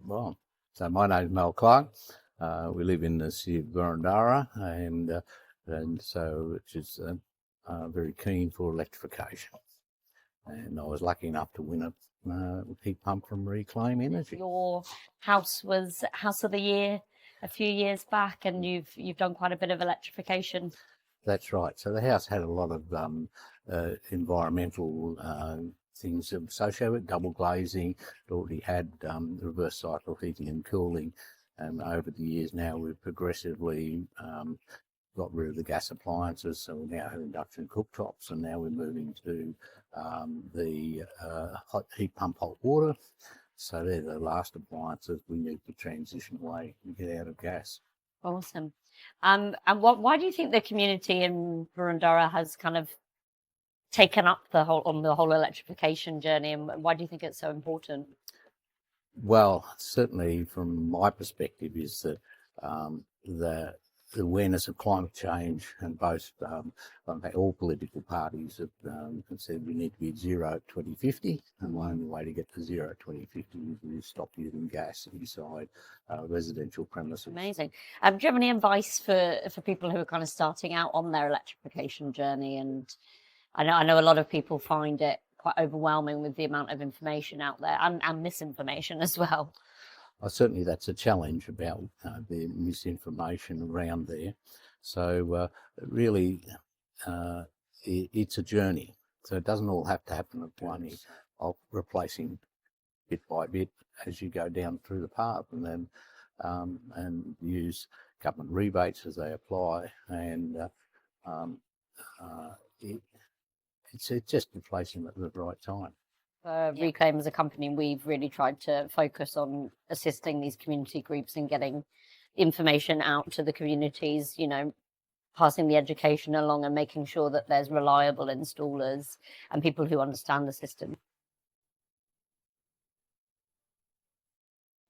Well, so my name's Mel Clark. We live in the city of Boroondara, and so which is very keen for electrification. And I was lucky enough to win a heat pump from Reclaim Energy. Your house was House of the Year a few years back, and you've done quite a bit of electrification. That's right. So the house had a lot of environmental things associated with double glazing. It already had reverse cycle heating and cooling. And over the years now, we've progressively got rid of the gas appliances. So we now have induction cooktops, and now we're moving to the hot heat pump hot water. So they're the last appliances we need to transition away and get out of gas. Awesome. And why do you think the community in Boroondara has kind of taken up the whole electrification journey, and why do you think it's so important? Well, certainly from my perspective is that the awareness of climate change, and both all political parties have said we need to be at zero at 2050, and the only way to get to zero at 2050 is to stop using gas inside residential premises. Amazing. Do you have any advice for people who are kind of starting out on their electrification journey? And I know a lot of people find it quite overwhelming with the amount of information out there, and misinformation as well. Certainly that's a challenge about the misinformation around there. So really, it's a journey. So it doesn't all have to happen at once. Of replacing bit by bit as you go down through the path, and then and use government rebates as they apply, and it's just replacing them at the right time. Reclaim as a company, we've really tried to focus on assisting these community groups and getting information out to the communities, passing the education along and making sure that there's reliable installers and people who understand the system.